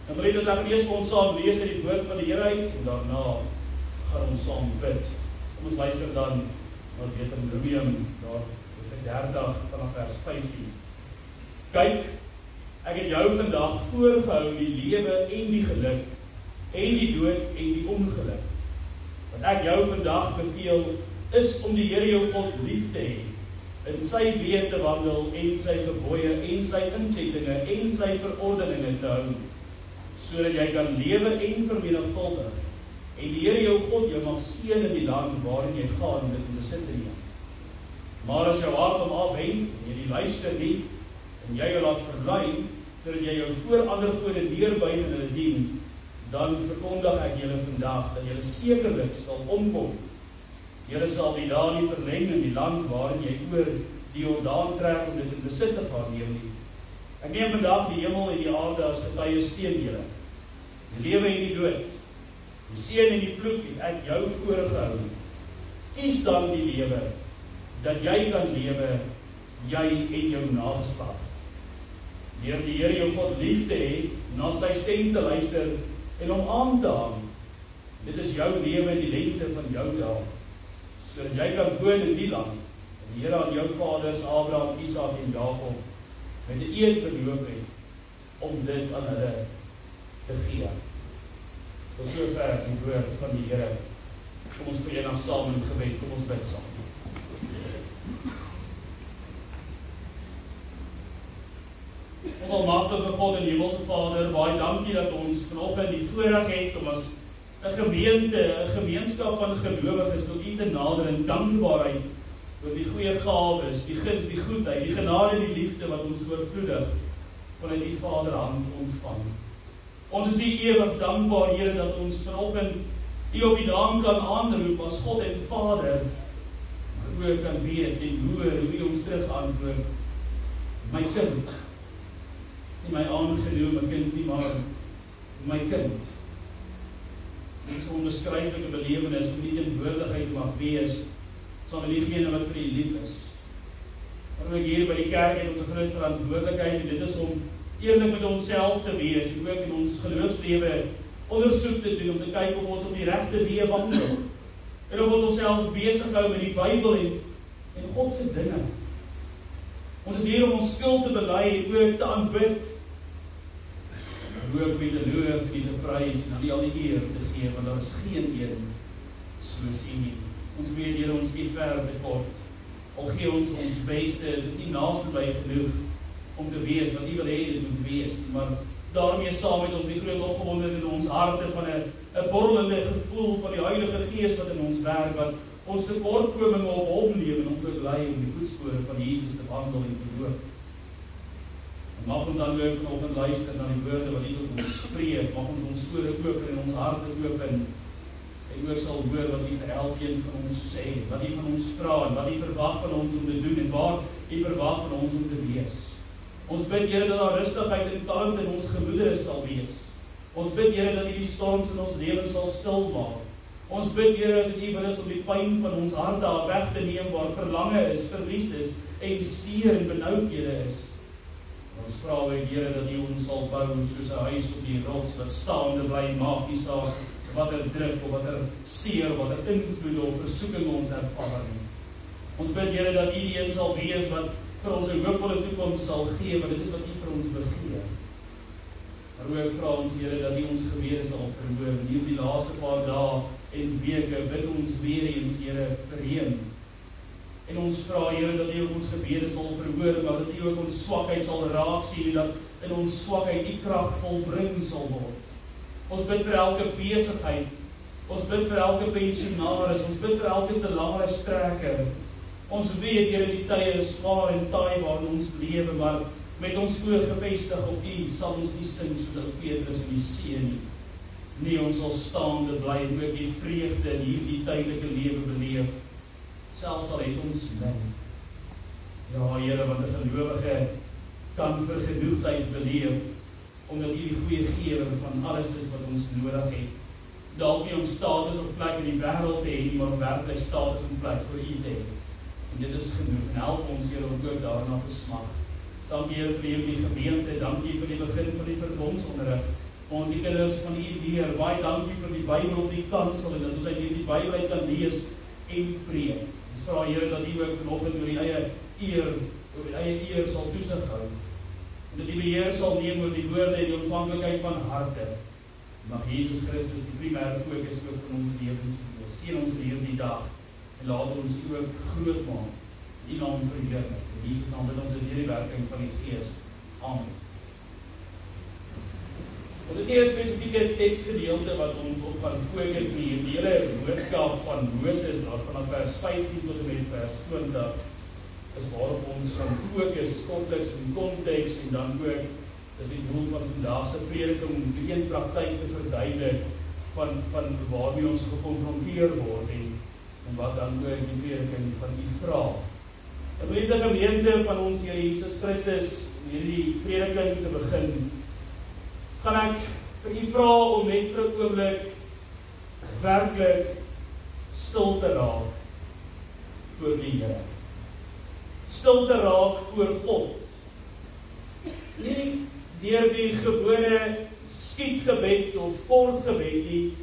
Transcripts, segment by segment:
En wil ons ek eers vir ons saam lees uit die woord van die Here uit, en daarna gaan ons saam bid. Kom ons luister dan na Deuteronomium, daar hoofstuk 30 vanaf vers 15. Kyk, ek het jou vandag voorgehou die lewe en die geluk, en die dood en die ongeluk. Wat ek jou vandag beveel, is om die Here jou God lief te hê, in sy weë te wandel, en sy gebooie, en sy insettinge, en sy verordeninge te hou, sodat jy kan lewe en vermenigvuldig, en die Here jou God jou mag seën in die land waarin jy gaan om dit in besit te neem. Maar as jou hart hom afwend, en jy die luister nie, en jy jou laat verlei, sodat jy jou voor ander gode neerbuig en hulle dien, dan verkondig ek julle vandag, dat julle sekerlik sal omkom. Julle sal die dae nie verleng in die land waarin jy oor die Jordaan trek om dit in besit te gaan neem nie. Ek neem vandag die hemel en die aarde as getuies teen julle. Die lewe en die dood, die seën en die vloek het ek jou voorgehou. Kies dan die lewe, dat jy kan lewe, jy en jou nageslag. Deur die Here jou God lief te hê, na sy stem te luister en hom aan te hang. Dit is jou lewe in die lengte van jou dae, sodat jy kan woon in die land, en die Here aan jou vaders Abraham, Isak en Jakob met 'n eed beloof het, om dit aan hulle te gee. Tot sover die woord van die Here. Kom ons bid dan saam in gebed, kom ons bid saam. Ons almagtige God en hemelse Vader, baie dankie dat ons vanoggend die voorreg het om as 'n gemeente, 'n gemeenskap van gelowiges tot U te nader in dankbaarheid oor die goeie gawes, die guns, die goedheid, die genade en die liefde wat ons oorvloedig vanuit U Vaderhand ontvang. Ons is U ewig dankbaar, Here, dat ons vanoggend U op die naam kan aanroep as God en Vader, maar ook kan weet en hoor hoe U ons terug antwoord. My kind, nie my aangenome kind nie, maar my kind. Dit is 'n onbeskryflike belewenis om die teenwoordigheid mag wees saam met diegene wat vir U lief is. Maar ook hier by die kerk het ons 'n groot verantwoordelikheid, en dit is om eerlik met onsself te wees en ook in ons geloofslewe ondersoek te doen om te kyk of ons op die regte weë wandel. En of ons onsself besig hou met die Bybel en God se dinge. Ons is hier om ons skuld te bely en ook te aanbid. En ook met te loof en te prys en aan U al die eer te gee, want daar is geen een soos U nie. Ons weet, Here, ons skiet ver tekort. Al gee ons ons beste, is dit nie naaste by genoeg om te wees wat U wil hê dit moet wees, maar daarmee saam met ons die groot opgewondenheid in ons harte van 'n borrelende gevoel van die Heilige Gees wat in ons werk, wat ons tekortkominge op hom neem en ons wil lei om die voetspore van Jesus te wandel en te loop. En mag ons dan ook vanoggend luister na die woorde wat U tot ons spreek, mag ons ore open en ons harte open, en ook sal hoor wat U vir elkeen van ons sê, wat U van ons vra, en wat U verwag van ons om te doen, en waar U verwag van ons om te wees. Ons bid, Here, dat daar rustigheid en kalmte in ons gemoedere sal wees. Ons bid, Here, dat U die storms in ons lewens sal stil maak. Ons bid, Here, as dit U wil is om die pyn van ons harte af weg te neem, waar verlange is, verlies is, en seer en benoudhede is. Ons vra ook, Here, dat U ons sal bou soos 'n huis op die rots, wat staande bly, maak nie saak watter druk, of watter seer, of watter invloede, of versoeking ons ervaar nie. Ons bid, Here, dat U die een sal wees, wat vir ons 'n hoopvolle toekoms sal gee, want dit is wat U vir ons begee. Maar ook vra ons, Here, dat U ons gebede sal verhoor. En hier die laaste paar dae en weke bid ons weer eens, Here, verheem. En ons vra, Here, dat U ook ons gebede sal verhoor, maar dat U ook ons swakheid sal raak sien, en dat in ons swakheid U krag volbring sal word. Ons bid vir elke besigheid, ons bid vir elke pensionaris, ons bid vir elke salarisstrekker. Ons weet, Here, die tye is swaar en taai waarin ons lewe, maar met ons oë gefestig op U, sal ons nie sing soos ou Petrus in die see nie. Nee, ons sal staande bly en ook die vreugde in hierdie tydelike lewe beleef, selfs al het ons min. Ja, Here, want 'n gelowige kan vergenoegdheid beleef, omdat U die goeie gewer van alles is wat ons nodig het. Dalk nie om status of plek in die wêreld te hê nie, maar om werklik status en plek vir U te hê. En dit is genoeg, en help ons, Here, om ook daarna te smag. Dankie, Here, vir hierdie gemeente, dankie vir die begin van die verbondsonderrig, ons die kinders van u leer. Baie dankie vir die Bybel op die kansel en dat ons uit die Bybel uit kan lees en preek. Ons vra Here dat u ook vanoggend oor die eie eer sal toesig hou. En dat die beheer sal neem oor die woorde en die ontvanklikheid van harte. Mag Jesus Christus die primêre fokus ook van ons lewens wees. Seën ons in hierdie dag en laat ons u ook groot maak. U naam verheerlik. In Jesus naam bid ons in hierdie werking van die Gees. Amen. Ons het hier 'n spesifieke teksgedeelte wat ons op gaan fokus in hierdie hele boodskap van Moses, vanaf vers 15 tot en met vers 20, is waarop ons gaan fokus, konteks en konteks, en dan ook, dis die doel van vandag se prediking, om die een praktyk te verduidelik van waarmee ons gekonfronteer word, en wat dan ook die prediking van u vra. En met die gemeente van ons Here Jesus Christus, hierdie prediking te begin, gaan ek vir u vra om net vir 'n oomblik werklik stil te raak voor die Here. Stil te raak voor God. Nie deur die gewone skietgebed of kort gebed nie,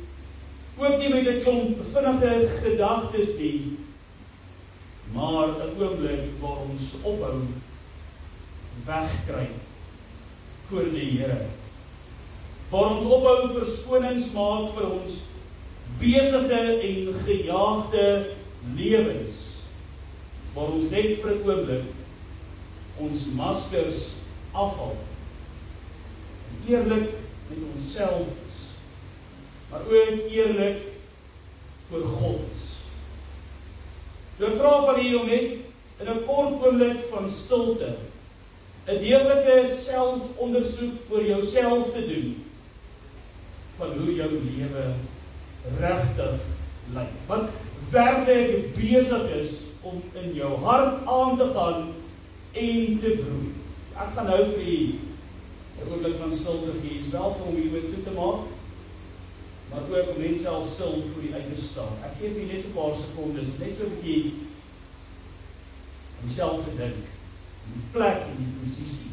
ook nie met 'n klomp vinnige gedagtes nie, maar 'n oomblik waar ons ophou wegkry voor die Here. Waar ons ophou verskonings maak vir ons besige en gejaagde lewens. Waar ons net vir 'n oomblik ons maskers afhaal. En eerlik met onsself is, maar ook eerlik voor God is. So ek vra van u om net in 'n kort oomblik van stilte 'n deeglike selfondersoek oor jouself te doen, van hoe jou lewe regtig lyk. Wat werklik besig is om in jou hart aan te gaan en te broei. Ek gaan nou vir u 'n oomblik van stilte gee. Is welkom om hier toe te maak, maar ook om net self stil voor u uit te staan. Ek gee vir net so 'n paar sekondes, net so 'n bietjie aan jouself te dink, die plek en die posisie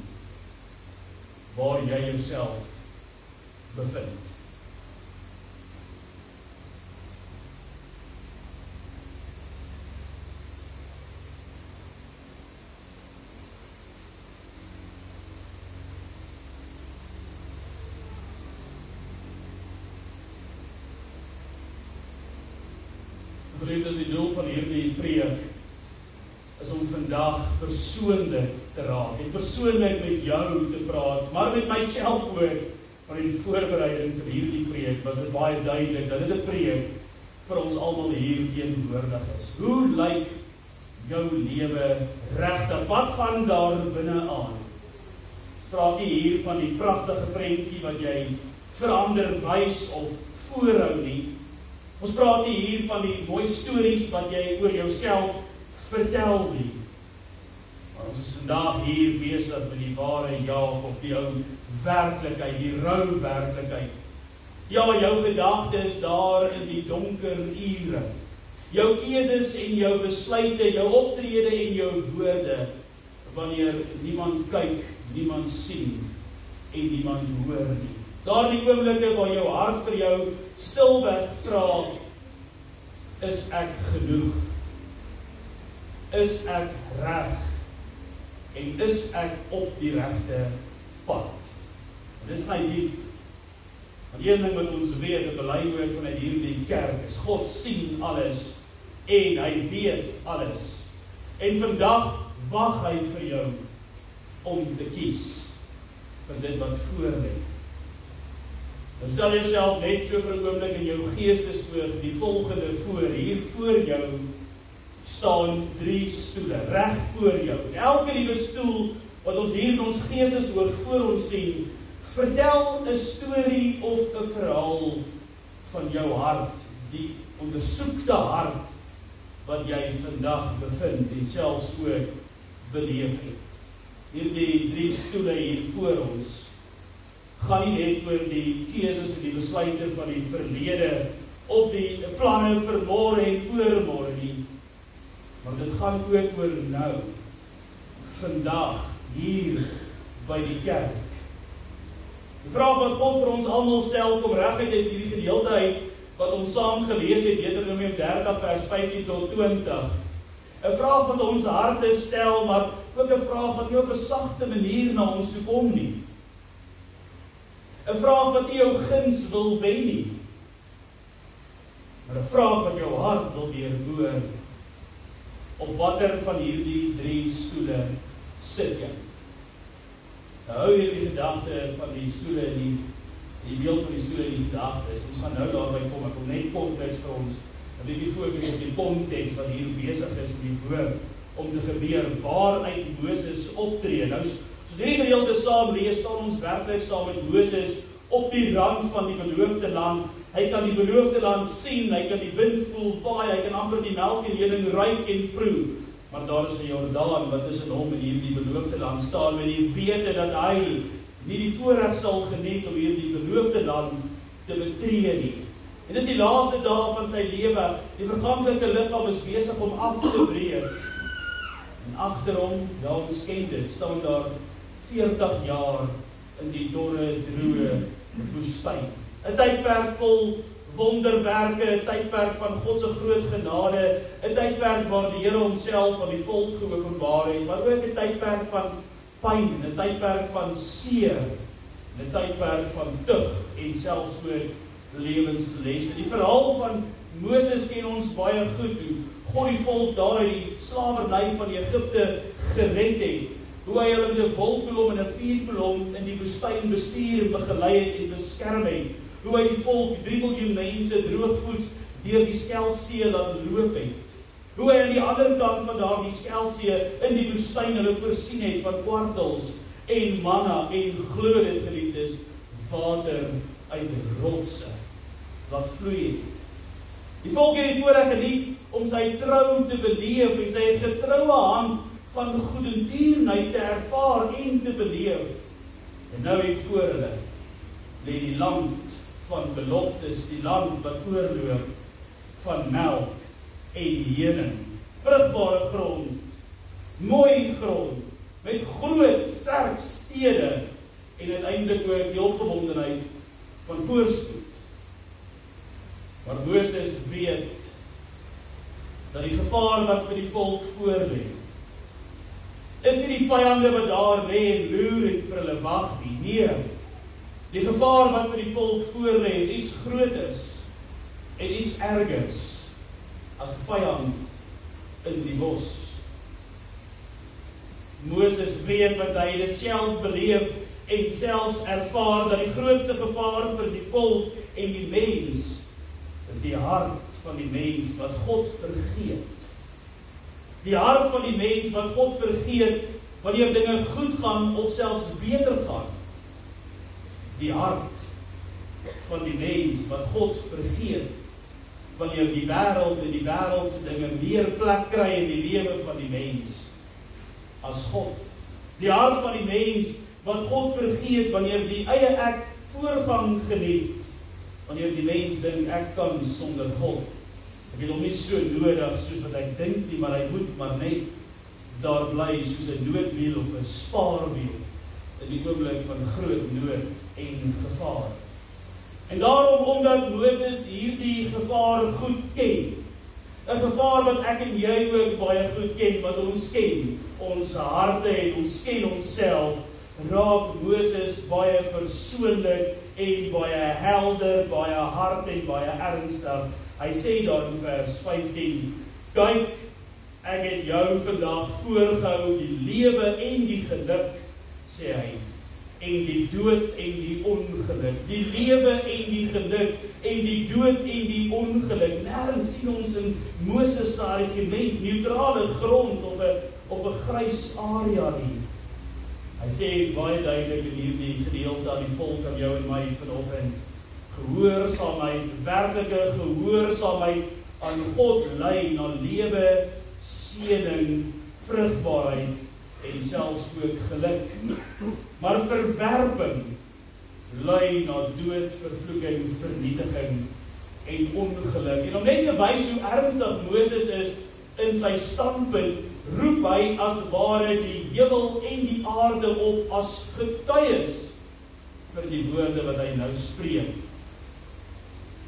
waar jy jouself bevind. Dit is die doel van hierdie preek, is om vandag persoonlik te raak, en persoonlik met jou te praat, maar met myself ook, van die voorbereiding vir hierdie preek, was dit baie duidelik, dat dit 'n preek vir ons almal hier teenwoordig is. Hoe lyk jou lewe regtig? Wat gaan daar binne aan? Praat nie hier van die pragtige prentjie wat jy verander, wys of voorhou nie. Ons praat nie hier van die mooi stories wat jy oor jouself vertel nie. Maar ons is vandag hier besig met die ware jaag op die ou werklikheid, die rou werklikheid. Ja, jou gedagtes daar in die donker ure. Jou keuses en jou besluite, jou optrede en jou woorde, wanneer niemand kyk, niemand sien en niemand hoor nie. Daardie oomblikke waar jou hart vir jou stilweg vra, is ek genoeg? Is ek reg? En is ek op die regte pad? En dit is my diep. Want een ding wat ons weet, 'n belywoord vanuit hierdie kerk, is God sien alles en hy weet alles. En vandag wag hy vir jou om te kies vir dit wat voor lê. Nou stel jouself net so vir 'n oomblik in jou geestesoog die volgende voor. Hier voor jou staan 3 stoele, reg voor jou. En elke liewe stoel wat ons hier in ons geestesoog voor ons sien, vertel 'n storie of 'n verhaal van jou hart, die ondersoekte hart wat jy vandag bevind en selfs ook beleef het. Hierdie 3 stoele hier voor ons gaan nie net oor die keuses en die besluite van die verlede of die planne vir môre en oormôre nie, maar dit gaan ook oor nou, vandag, hier by die kerk. Die vraag wat God vir ons almal stel, kom reg uit hierdie gedeelte uit, wat ons saam gelees het, Deuteronomium 30 vers 15 tot 20. 'n Vraag wat ons harte stel, maar ook 'n vraag wat nie op 'n sagte manier na ons toe kom nie. 'n Vraag wat nie jou guns wil wen nie, maar 'n vraag wat jou hart wil deurboor. Op watter van hierdie 3 stoele sit jy? Nou hou jy die gedagte van die stoele in die beeld van die stoele in die gedagte is. Ons gaan nou daarby kom, ek kom net konteks vir ons, 'n bietjie fokus op die konteks wat hier besig is in die woord om te gebeur, waaruit Moses optree. Nou, so hierdie gedeelte saam lees, staan ons werklik saam met Moses op die rand van die beloofde land. Hy kan die beloofde land sien, hy kan die wind voel waai, hy kan amper die melk en honing ruik en proe. Maar daar is 'n Jordaan wat tussen hom en hierdie beloofde land staan, met die wete dat hy nie die voorreg sal geniet om hierdie beloofde land te betree nie. En dis die laaste dae van sy lewe. Die verganklike liggaam is besig om af te breek. En agter hom, ja, ons ken dit, staan daar 40 jaar in die dorre, droë woestyn. 'n Tydperk vol wonderwerke, 'n tydperk van God se groot genade, 'n tydperk waar die Here homself aan die volk geopenbaar het, maar ook 'n tydperk van pyn, 'n tydperk van seer, 'n tydperk van tug en selfs ook lewenslesse. Die verhaal van Moses ken ons baie goed, hoe God die volk daar uit die slawerny van Egipte gered het, hoe hy hulle met 'n wolkkolom en 'n vuurkolom in die woestyn bestuur, begelei het en beskerm het, hoe hy die volk 3 miljoen mense droogvoets deur die Skelfsee laat loop het, hoe hy aan die ander kant van daardie Skelfsee in die woestyn hulle voorsien het van kwartels en manna en glo dit geliefdes, water uit rotse wat vloei het. Die volk het die voorreg geniet om sy trou te beleef en sy getroue hand van goedertierenheid te ervaar en te beleef. En nou het voor hulle lê die land van beloftes, die land wat oorloop van melk en honing, vrugbare grond, mooi grond, met groot, sterk stede en uiteindelik ook die opgewondenheid van voorspoed. Maar Moses weet dat die gevaar wat vir die volk voorlê, is nie die vyande wat daar lê en loer en vir hulle wag nie. Nee, die gevaar wat vir die volk voorlê is iets groters en iets ergers as 'n vyand in die bos. Moses weet wat hy dit self beleef en selfs ervaar dat die grootste gevaar vir die volk en die mens is die hart van die mens wat God vergeet. Die hart van die mens wat God vergeet wanneer dinge goed gaan of selfs beter gaan. Die hart van die mens wat God vergeet wanneer die wêreld en die wêreldse dinge meer plek kry in die lewe van die mens as God. Die hart van die mens wat God vergeet wanneer die eie ek voorgang geniet, wanneer die mens dink ek kan sonder God. Ek het hom nie so nodig soos wat ek dink nie, maar hy moet maar net daar bly soos 'n noodwiel of 'n spaarwiel in die oomblik van groot nood en gevaar. En daarom, omdat Moses hierdie gevaar goed ken, 'n gevaar wat ek en jy ook baie goed ken, wat ons ken, ons harte en ons ken onsself, raak Moses baie persoonlik en baie helder, baie hard en baie ernstig. Hy sê daar in vers 15, kyk, ek het jou vandag voorgehou, die lewe en die geluk, sê hy, en die dood en die ongeluk. Die lewe en die geluk, en die dood en die ongeluk. Nêrens sien ons in Moses se argument neutrale grond of 'n grys area nie. Hy sê baie duidelik in hierdie gedeelte aan die volk, aan jou en my vanoggend, gehoorsaamheid, werklike gehoorsaamheid aan God lei na lewe, seëning, vrugbaarheid en selfs ook geluk. Maar verwerping lei na dood, vervloeking, vernietiging en ongeluk. En om net te wys hoe ernstig Moses is in sy standpunt, roep hy as ware die hemel en die aarde op as getuies vir die woorde wat hy nou spreek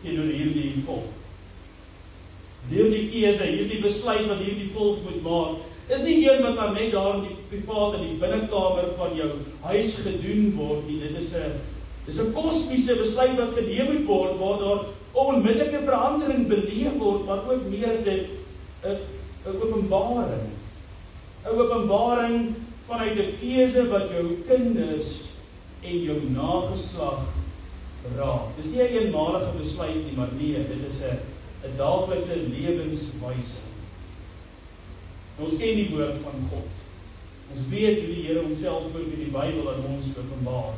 teenoor hierdie volk. Hierdie keuse, hierdie besluit wat hierdie volk moet maak, is nie een wat dan net daar in die privaat in die binnekamer van jou huis gedoen word nie. Dit is 'n kosmiese besluit wat geneem moet word, waar daar onmiddellike verandering beleef word, maar ook meer as dit 'n openbaring. 'n Openbaring vanuit 'n keuse wat jou kinders en jou nageslag raak. Dis nie 'n eenmalige besluit nie, maar nee, dit is 'n daaglikse lewenswyse. Ons ken die woord van God. Ons weet hoe die Here homself ook in die Bybel aan ons openbaar.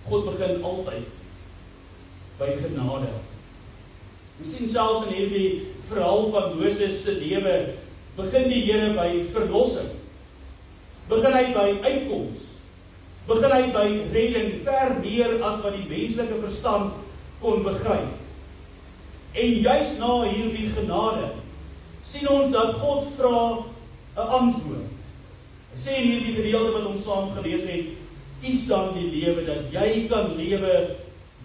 God begin altyd by genade. Ons sien selfs in hierdie verhaal van Moses se lewe, begin die Here by verlossing. Begin hy by uitkoms. Begin hy by redding, ver meer as wat die menslike verstand kon begryp. En juis na hierdie genade, sien ons dat God vra 'n antwoord. Hy sê in hierdie gedeelte wat ons saam gelees het, kies dan die lewe dat jy kan lewe,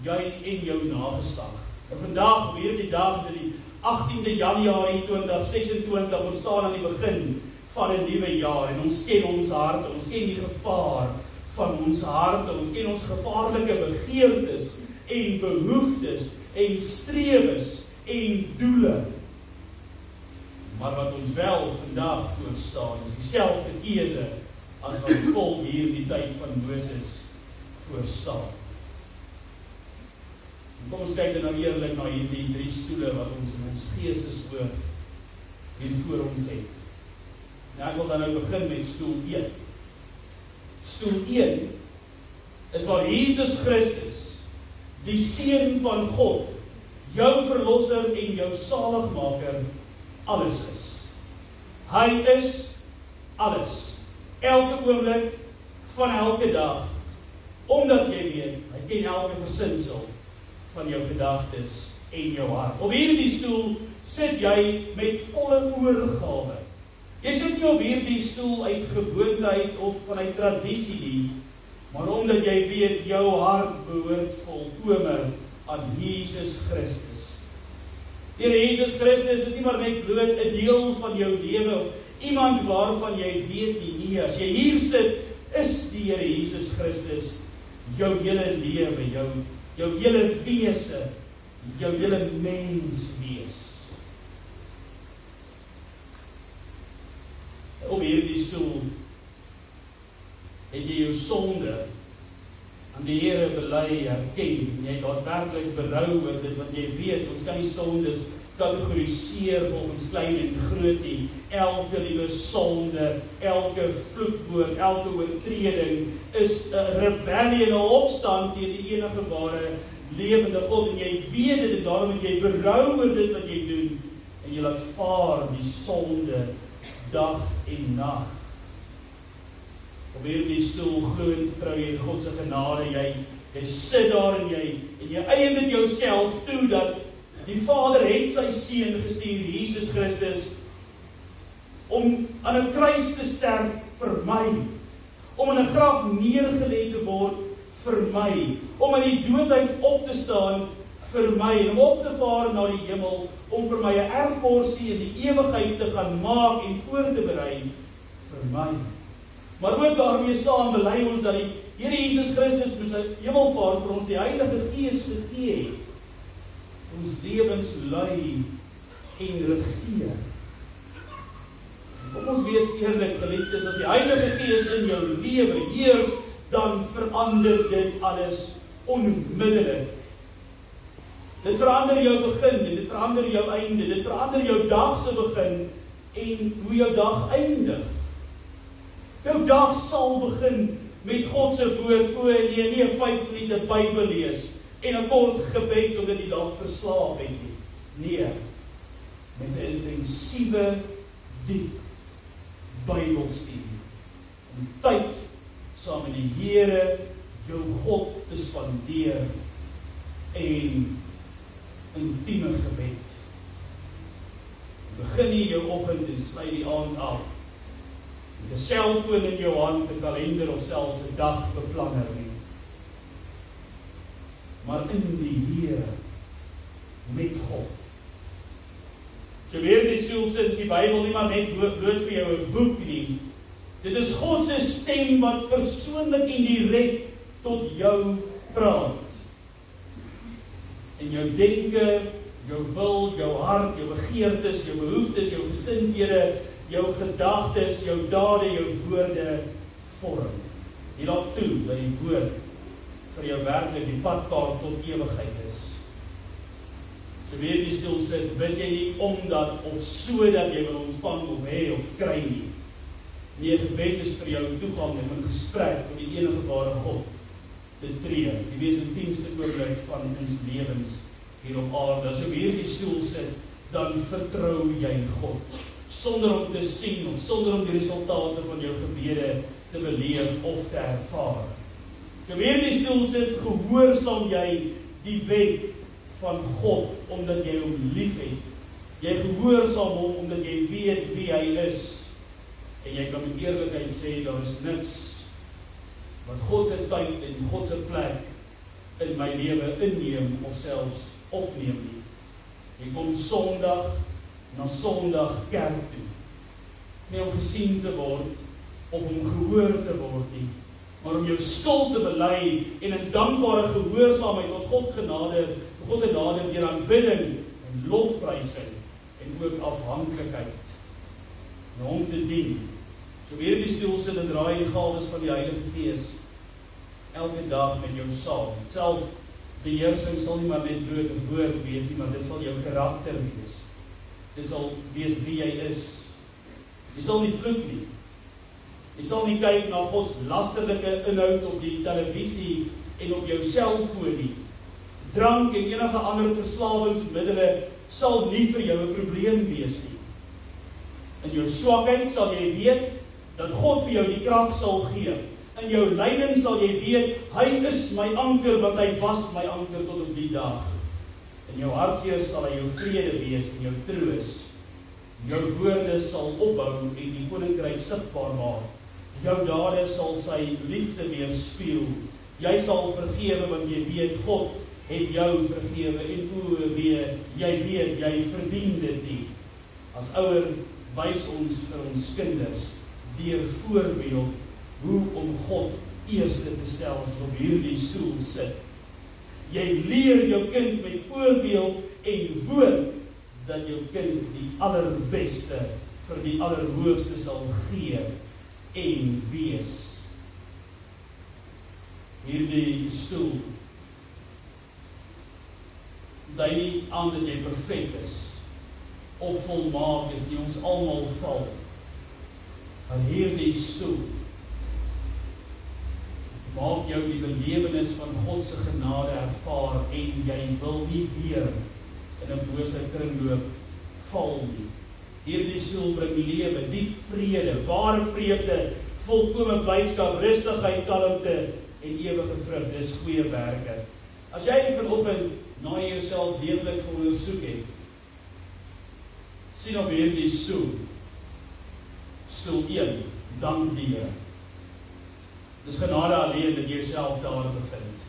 jy en jou nageslag. En vandag, op hierdie dag, is dit die 18de Januarie 2026, ons staan aan die begin van 'n nuwe jaar, en ons ken ons harte, ons ken die gevaar van ons harte, ons ken ons gevaarlike begeertes en behoeftes en strewes en doele. Maar wat ons wel vandag voorstaan, is dieselfde keuse as wat volk hier die tyd van Moses voorstaan. En kom ons kyk nou eerlik na hierdie 3 stoele wat ons in ons geestesoog hier voor ons het. En ek wil dan nou begin met stoel 1. Stoel 1 is waar Jesus Christus, die Seun van God, jou verlosser en jou saligmaker, alles is. Hy is alles. Elke oomblik van elke dag. Omdat jy weet, hy ken elke versinsel van jou gedagtes en jou hart. Op hierdie stoel sit jy met volle oorgawe. Jy sit nie op hierdie stoel uit gewoonheid of vanuit tradisie nie, maar omdat jy weet, jou hart behoort volkome aan Jesus Christus. Die Here Jesus Christus is nie maar net bloot 'n deel van jou lewe of iemand waarvan jy weet nie. As jy hier sit, is die Here Jesus Christus jou hele lewe, jou hele wese, jou hele mens wees. Op hierdie stoel het jy jou sonde aan die Here bely, erken, en jy daadwerklik berou oor dit wat jy weet. Ons kan nie sondes kategoriseer volgens klein en groot nie. Elke liewe sonde, elke vloekwoord, elke oortreding is 'n rebellie en 'n opstand teen die enige ware lewende God, en jy weet dit, en daarom moet jy berou oor dit wat jy doen, en jy laat vaar die sonde dag en nag. Op hierdie stoel glo en vertrou jy in God se genade, jy sit daar en jy eien dit jouself toe, dat die Vader het sy Seun gestuur, Jesus Christus, om aan 'n kruis te sterf vir my, om in 'n graf neergelê te word vir my, om in die doodheid op te staan vir my, en om op te vaar na die hemel, om vir my 'n erfporsie in die ewigheid te gaan maak en voor te berei vir my. Maar ook daarmee saam bely ons dat die Here Jesus Christus met sy hemelvaart vir ons die Heilige Gees gegee het, ons lewens lei en regeer. Kom ons wees eerlik, geliefdes, as die Heilige Gees in jou lewe heers, dan verander dit alles onmiddellik. Dit verander jou begin, en dit verander jou einde, dit verander jou dag se begin, en hoe jou dag eindig. Jou dag sal begin met God se woord, nie 'n 5 minute Bybel lees, en 'n kort gebed omdat jy dalk verslaap het nie. Nee, met 'n intensiewe, diep Bybelstudie. Om tyd saam met die Here, jou God, te spandeer, en intieme gebed. Begin jy jou oggend en sluit die aand af, met 'n selfoon in jou hand, 'n kalender of selfs 'n dagbeplanner nie. maar in die Here, met God. As jy weer die stoel sit, die Bybel nie maar net bloot vir jou 'n boek nie. Dit is God se stem wat persoonlik en direk tot jou praat. En jou denke, jou wil, jou hart, jou begeertes, jou behoeftes, jou gesindhede, jou gedagtes, jou dade, jou woorde vorm. Jy laat toe dat die woord vir jou werklik die padkaart tot ewigheid is. So weer die stil sit, bid jy nie omdat of sodat jy wil ontvang of hê of kry nie. Nee, gebed is vir jou toegang om in gesprek met die enige ware God te tree, die mees intiemste oomblik van ons lewens hier op aarde. As jy weer die stoel sit, dan vertrou jy God, sonder om te sien of sonder om die resultate van jou gebede te beleef of te ervaar. As jy weer die stoel sit, gehoorsaam jy die wet van God, omdat jy hom liefhet. Jy gehoorsaam hom omdat jy weet wie hy is. En jy kan met eerlikheid sê, daar is niks wat God se tyd en God se plek in my lewe inneem of selfs opneem nie. Jy kom Sondag na Sondag kerk toe, nie om gesien te word of om gehoor te word nie, maar om jou skuld te bely en in dankbare gehoorsaamheid tot God te nader deur aanbidding en lofprysing en ook afhanklikheid en hom te dien. So weer die stoel sit en draai die gawes van die Heilige Gees elke dag met jou saam. Selfbeheersing sal nie maar net bloot 'n woord wees nie, maar dit sal jou karakter wees. Dit sal wees wie jy is. Jy sal nie vloek nie. Jy sal nie kyk na God se lasterlike inhoud op die televisie en op jou selfoon nie. Drank en enige ander verslawingsmiddele sal nie vir jou 'n probleem wees nie. In jou swakheid sal jy weet dat God vir jou die krag sal gee. In jou lyding sal jy weet, hy is my anker, want hy was my anker tot op die dag. In jou hartseer sal hy jou vrede wees en jou troos. Jou woorde sal opbou en die koninkryk sigbaar maak. Jou dade sal sy liefde weerspieël. Jy sal vergewe want jy weet God het jou vergewe en jy weet jy verdien dit nie. As ouer wys ons vir ons kinders deur voorbeeld hoe om God eerste te stel as op hierdie stoel sit. Jy leer jou kind met voorbeeld en woord dat jou kind die allerbeste vir die allerhoogste sal gee en wees. Hierdie stoel dui nie aan dat jy perfek is of volmaak is nie, ons almal val. Maar hierdie stoel maak jou die belewenis van God se genade ervaar en jy wil nie weer in 'n bose kringloop val nie. Hierdie stoel bring lewe, diep vrede, ware vreugde, volkome blydskap, rustigheid, kalmte en ewige vrug. Dis goeie werke. As jy nie vanoggend na jouself deeglik ondersoek het, sien op hierdie stoel. Stoel 1, dank die Here. Dis genade alleen dat jy jouself daar bevind.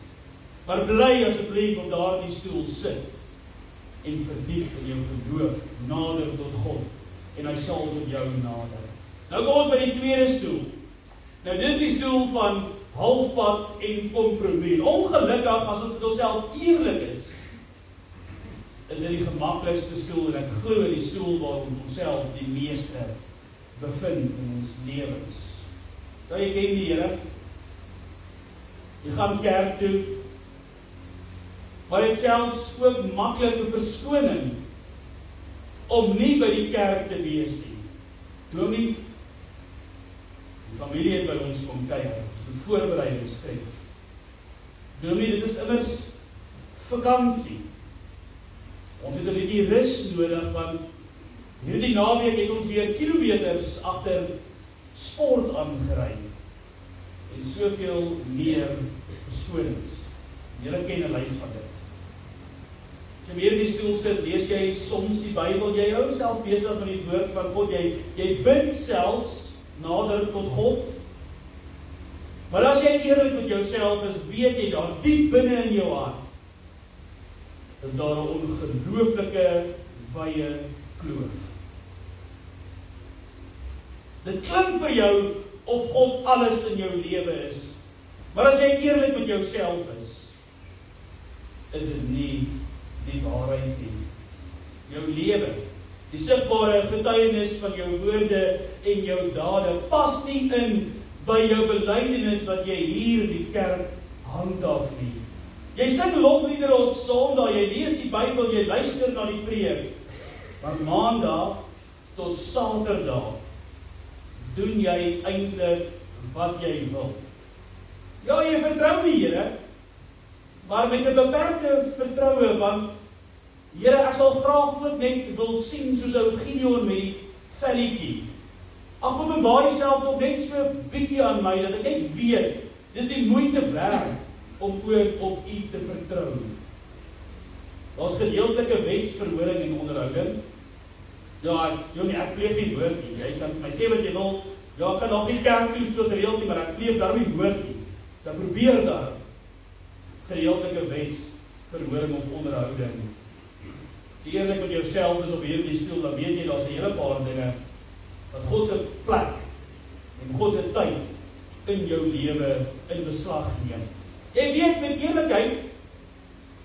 Maar bly asseblief op daardie stoel sit en verdiep in jou geloof nader tot God en hy sal tot jou nader. Nou kom ons by die tweede stoel. Nou dis die stoel van halfpad en kompromie. Ongelukkig as ons met onsself eerlik is dit die gemaklikste stoel en ek glo die stoel waar ons onsself die meeste bevind in ons lewens. Nou jy ken die Here. Jy gaan kerk toe, maar het selfs ook maklike verskoning om nie by die kerk te wees nie. Dominee, die familie het by ons kom kuier, ons moet voorbereidings tref. Dominee, dit is immers vakansie. Ons het 'n bietjie rus nodig, want hierdie naweek het ons weer kilometers agter sport aangery. En soveel meer verskonings. Julle ken 'n lys van dit. As jy weer in die stoel sit, lees jy soms die Bybel, jy hou self besig met die woord van God, jy bid selfs nader tot God. Maar as jy eerlik met jouself is, weet jy daar diep binne in jou hart, is daar 'n ongelooflike wye kloof. Dit klink vir jou of God alles in jou lewe is, maar as jy eerlik met jouself is dit nie die waarheid nie. Jou lewe, die sigbare getuienis van jou woorde en jou dade pas nie in by jou belydenis wat jy hier in die kerk handhaaf nie. Jy sing lofliedere op Sondag, jy lees die Bybel, jy luister na die preek, maar Maandag tot Saterdag doen jy eintlik wat jy wil. Ja, jy vertrou die Here, maar met 'n beperkte vertroue, want Here, ek sal graag ook net wil sien soos ou Gideon met die velletjie. Ag, openbaar jouself ook net so bietjie aan my, dat ek net weet, dis die moeite werd om ook op U te vertrou. Daar's gedeeltelike wetsverhoring en onderhouding. Ja, ek pleeg nie woord nie. Jy kan my sê wat jy wil. Ja, ek kan nog nie kerk toe so gereeld nie, maar ek pleeg daarom nie woord nie. Dan probeer daar gedeeltelike wetsverhoring of onderhouding. Die eerlik met jouself is op hierdie stoel, dan weet jy, daar's 'n hele paar dinge wat God se plek en God se tyd in jou lewe in beslag neem. Jy weet met eerlikheid,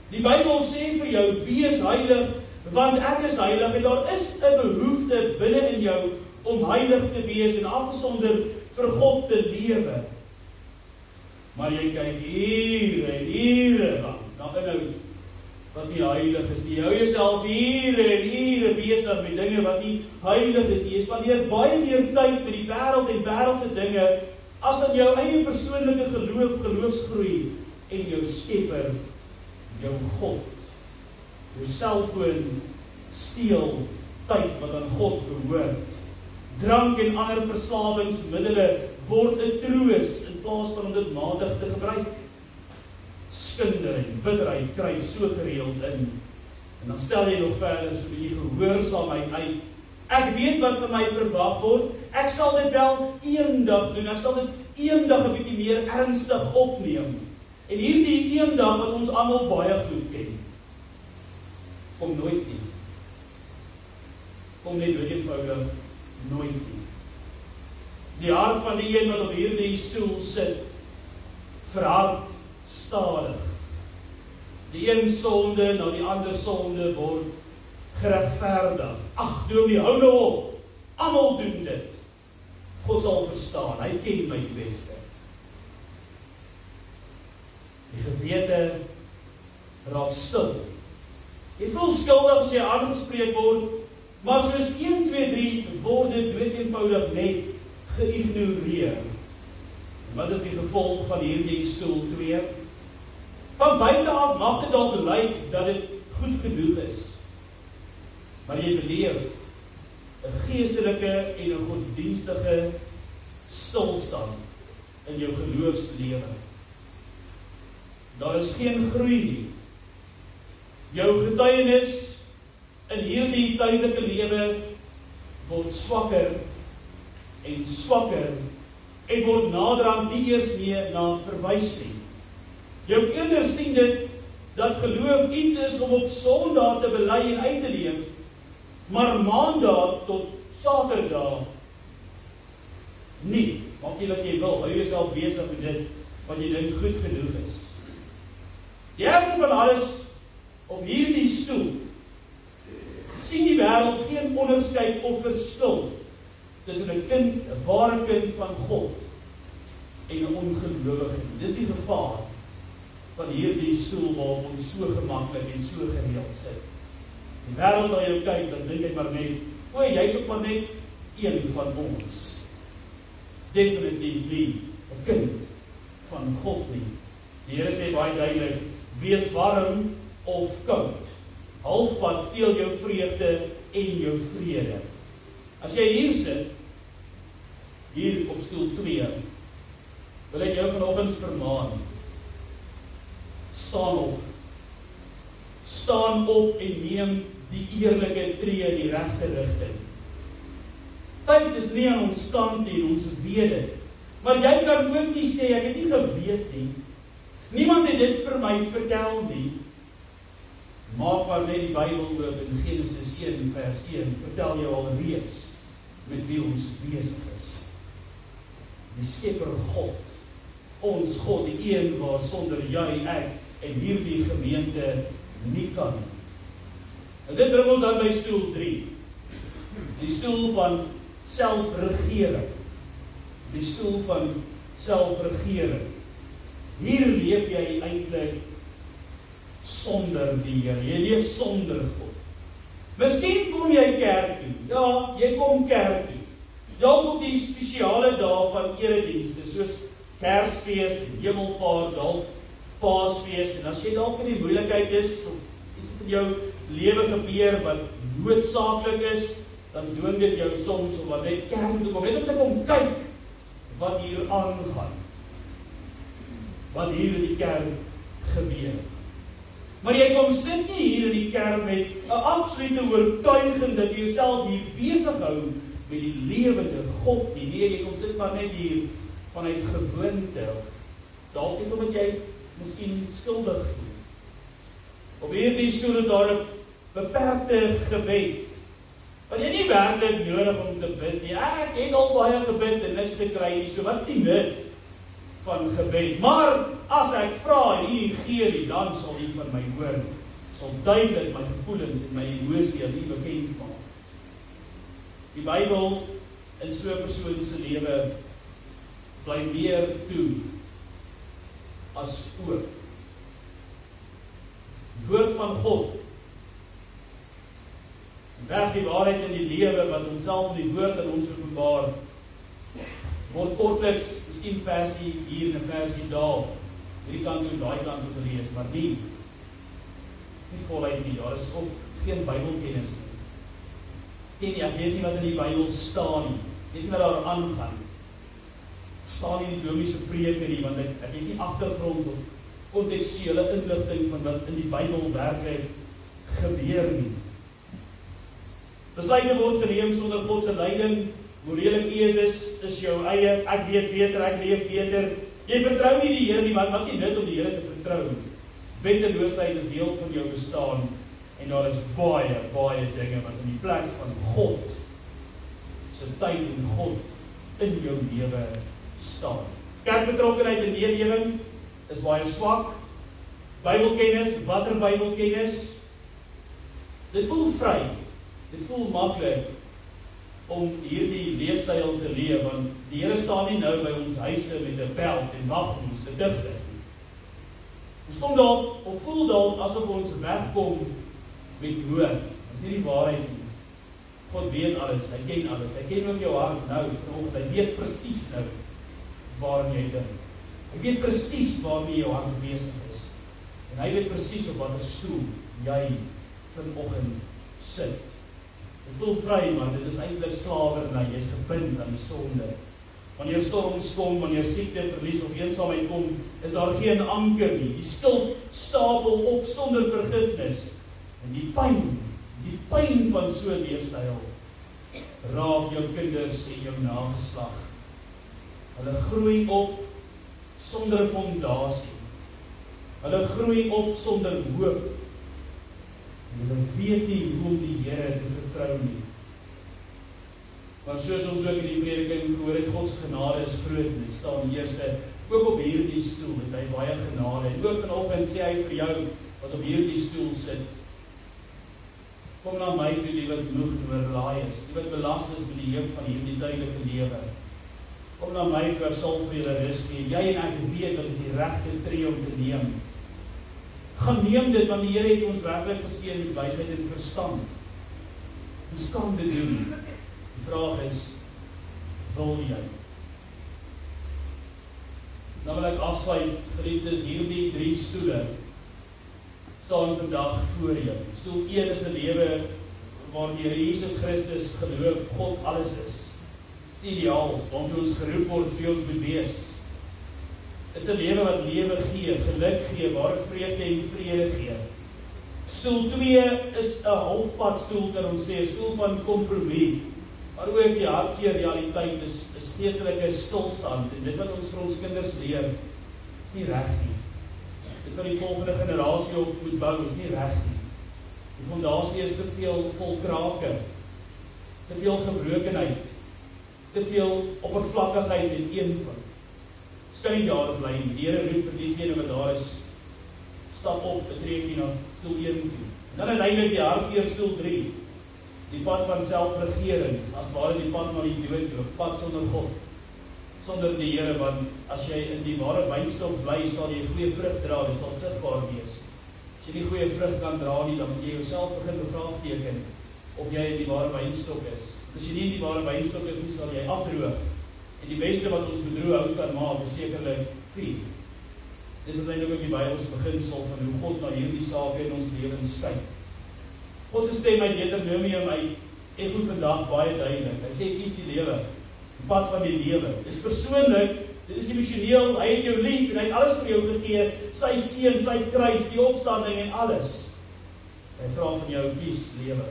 die Bybel sê vir jou, wees heilig, want ek is heilig, en daar is 'n behoefte binne in jou om heilig te wees en afgesonder vir God te lewe. Maar jy kyk ure en ure lang na inhoud wat nie heilig is nie. Jy hou jouself ure en ure besig met dinge wat nie heilig is nie. Jy spandeer baie meer tyd met die wêreld en wêreldse dinge as aan jou eie persoonlike geloofsgroei en jou Skepper, jou God. Jou selfoon steel tyd wat aan God behoort. Drank en ander verslawingsmiddele word 'n troos in plaas van om dit matig te gebruik. Skinder en bitterheid kruip so gereeld in. En dan stel jy nog verder so 'n bietjie gehoorsaamheid uit. Ek weet wat van my verwag word. Ek sal dit wel eendag doen. Ek sal dit eendag 'n bietjie meer ernstig opneem. En hierdie eendag wat ons almal baie goed ken, kom nooit nie. Kom net eenvoudig nooit nie. Die hart van die een wat op hierdie stoel sit, verhard stadig. Die een sonde na die ander sonde word geregverdig. Ag, dominee, hou nou op. Almal doen dit. God sal verstaan, hy ken my die beste. Die gewete raak stil. Jy voel skuldig as jy aangespreek word, maar soos 1, 2, 3 word dit doodeenvoudig net geïgnoreer. Wat is die gevolg van hierdie stoel 2? Van buite af mag dit dalk lyk dat dit goed genoeg is. Maar jy beleef 'n geestelike en 'n godsdienstige stilstand in jou geloofslewe. Daar is geen groei nie. Jou getuienis in hierdie tydelike lewe word swakker en swakker en word naderhand nie eers meer na verwys nie. Jou kinders sien dit dat geloof iets is om op Sondag te bely en uit te leef, maar Maandag tot Saterdag nie. Maak jy wat jy wil, hou jouself besig met dit wat jy dink goed genoeg is. Die ergste van alles, op hierdie stoel sien die wêreld geen onderskeid of verskil tussen 'n kind, 'n ware kind van God en 'n ongelowige. Dis die gevaar van hierdie stoel waarop ons so gemaklik en so gereeld sit. Die wêreld na jou kyk, dan dink ek maar net, o, jy's ook maar net een van ons. Definitief nie 'n kind van God nie. Die Here sê baie duidelik, wees warm of koud. Halfpad steel jou vreugde en jou vrede. As jy hier sit, hier op stoel 2, wil ek jou vanoggend vermaan. Staan op. Staan op en neem die eerlike tree in die regte rigting. Tyd is nie aan ons kant nie, ons weet dit. Maar jy kan ook nie sê, ek het nie geweet nie. Niemand het dit vir my vertel nie. Maak maar net die Bybel oop in Genesis 1 vers 1, vertel jou al reeds met wie ons besig is. Die Skepper God, ons God, die een waar sonder jy, ek en hierdie gemeente nie kan. En dit bring ons dan by stoel 3. Die stoel van selfregering. Die stoel van selfregering. Hier leef jy eintlik sonder die Here. Jy leef sonder God. Miskien kom jy kerk toe. Ja, jy kom kerk toe. Dalk op die spesiale dae van eredienste, soos Kersfees, Hemelvaart, dalk Paasfees, en as jy dalk in die moeilikheid is, of iets in jou lewe gebeur wat noodsaaklik is, dan dwing dit jou soms om net kerk toe kom, net om te kom kyk wat hier aangaan. Wat hier in die kerk gebeur. Maar jy kom sit nie hier in die kerk met 'n absolute oortuiging dat jy jouself hier besig hou met die lewende God nie. Nee, jy kom sit maar net hier vanuit gewoonte. Dalk net omdat jy miskien skuldig voel. Op hierdie stoel is daar 'n beperkte gebed. Want jy nie werklik nodig om te bid nie. Ek het al baie gebid en niks gekry nie. So wat die nut van gebed? Maar as ek vra en U gee die, dan sal U van my hoor. Sal duidelik my gevoelens en my emosie aan U bekend maak. Die Bybel in so 'n persoon se lewe bly meer toe as oop. Die woord van God werk die waarheid in die lewe wat ons self in die woord aan ons openbaar. Word kortliks, miskien versie hier en 'n versie daar, hierdie kant toe, daai kant toe gelees, maar nie voluit nie. Daar is ook geen Bybelkennis nie. Ek weet nie wat in die Bybel staan nie. Ek weet nie wat daar aangaan. Staan nie in die domiese preke nie, want ek het nie agtergrond of kontekstuele inligting van wat in die Bybel werklik gebeur nie. Besluite word geneem sonder God se leiding. Morele keuses is jou eie. Ek weet beter, ek leef beter. Jy vertrou nie die Here nie, want wat is die nut om die Here te vertrou? Wetteloosheid is deel van jou bestaan en daar is baie dinge wat in die plek van God se tyd en God in jou lewe staan. Kerkbetrokkenheid en deelgewing is baie swak. Bybelkennis, watter Bybelkennis? Dit voel vry. Dit voel maklik om hierdie leefstyl te leef, want die Here staan nie nou by ons huise met 'n beld en wag om ons te digte. Ons kom dalk, of voel dalk asof ons wegkom met nood. Dis nie die waarheid nie. God weet alles, hy ken alles. Hy ken ook jou hart nou, hy weet presies nou waarmee jy dink. Hy weet presies waarmee jou hart besig is. En hy weet presies op watter stoel jy vanoggend sit. Jy voel vry, maar dit is eintlik slawerny. Jy is gebind aan die sonde. Wanneer storms kom, wanneer siekte, verlies of eensaamheid kom, is daar geen anker nie. Die skuld stapel op sonder vergifnis. En die pyn van so 'n leefstyl raak jou kinders en jou nageslag. Hulle groei op sonder 'n fondasie. Hulle groei op sonder hoop. En hulle weet nie hoe om die Here te vertrou nie. Maar soos ons ook in die prediking gehoor het, God se genade is groot en dit staan eerste, ook op hierdie stoel het hy baie genade. En ook vanoggend sê hy vir jou wat op hierdie stoel sit, kom na my toe die wat moeg en oorlaai is, die wat belast is met die juk van hierdie tydelike lewe. Kom na my toe, ek sal vir julle rus gee. Jy en ek weet wat is die regte tree om te neem. Gaan neem dit, want die Here het ons werklik geseën met wysheid en verstand. Ons kan dit doen. Die vraag is, wil jy? Nou wil ek afsluit, geliefdes, hierdie 3 stoele staan vandag voor jou. Stoel 1 is 'n lewe waar die Here Jesus Christus geloof God alles is. Dis die ideaal, waartoe ons geroep word, wie ons moet wees. Is 'n lewe wat lewe gee, geluk gee, waar vreugde en vrede gee. Stoel 2 is 'n halfpad stoel, kan ons sê, 'n stoel van kompromie. Maar ook die hartseer realiteit is geestelike stilstand. En dit wat ons vir ons kinders leer, is nie reg nie. Dit wat die volgende generasie op moet bou, is nie reg nie. Die fondasie is te veel vol krake, te veel gebrokenheid, te veel oppervlakkigheid en eenvoud. Ons kan nie daar bly nie. Die Here roep vir diegene wat daar is, stap op, 'n treukie na stoel 1 toe. En dan uiteindelik die hartseer stoel 3, die pad van selfregering, as ware die pad na die dood, die pad sonder God, sonder die Here, want as jy in die ware wynstok bly, sal jy goeie vrug dra, dit sal sigbaar wees. As jy nie goeie vrug kan dra nie, dan moet jy jouself begin bevraagteken of jy in die ware wynstok is. As jy nie in die ware wynstok is nie, sal jy afdroog. En die beste wat ons bedroe hout kan maak, is sekerlik vuur. Dis uiteindelik ook die Bybelse beginsel van hoe God na hierdie sake in ons lewens kyk. God se stem uit Deuteronomium uit goed vandag baie duidelik. Hy sê kies die lewe, die pad van die lewe. Dis persoonlik, dit is emosioneel, hy het jou lief en hy het alles vir jou gegee, sy seun, sy kruis, die opstanding en alles. Hy vra van jou, kies lewe.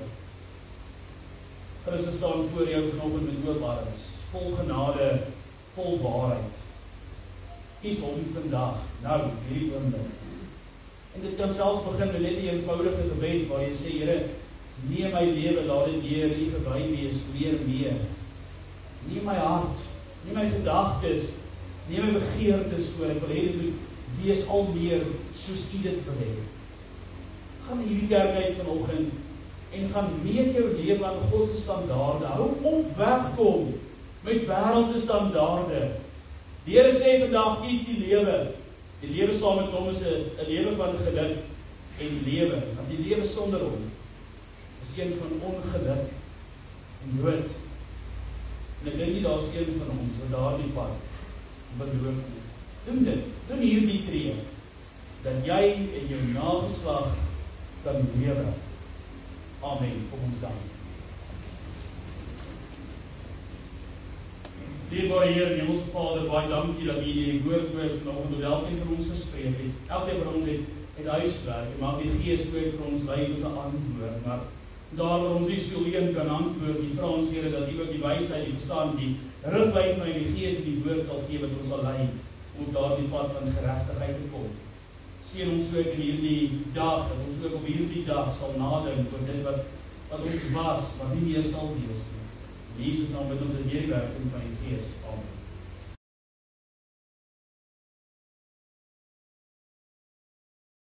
Christus staan voor jou vanoggend met oop arms, vol genade, vol waarheid. Kies hom vandag, nou, hierdie oomblik. En dit kan selfs begin met net 'n eenvoudige gebed waar jy sê, Here, neem my lewe, laat dit deur U verby wees, meer. Neem my hart, neem my gedagtes, neem my begeertes voor, ek wil hê dit moet wees al meer soos U dit wil hê. Gaan hierdie kerk uit vanoggend en gaan meet jou lewe aan God se standaarde. Hou op wegkom met wêreldse standaarde. Die Here sê vandag, kies die lewe. Die lewe saam met hom is 'n lewe van geluk en lewe. Want die lewe sonder hom is een van ongeluk en dood. En ek dink nie daar is een van ons wat daardie pad beloop nie. Doen dit, doen hierdie tree, dat jy en jou nageslag kan lewe. Amen. Kom ons dank. Dierbare Here, Hemelse Vader, baie dankie dat U die woord vanoggend tot elkeen van ons gespreek het. Elkeen van ons het huiswerk, en mag die Gees vir ons lei tot 'n antwoord. Maar daar waar ons nie skielik kan antwoord, die vra ons Here dat U ook die wysheid, die verstand, die riglyn van die Gees en die woord sal gee wat ons sal lei om op daardie pad van geregtigheid te kom. Seën ons ook in hierdie dag, dat ons ook op hierdie dag sal nadink oor dit wat ons was, maar nie meer sal wees nie. In Jesus naam bid ons in hierdie werking van die Gees. Amen.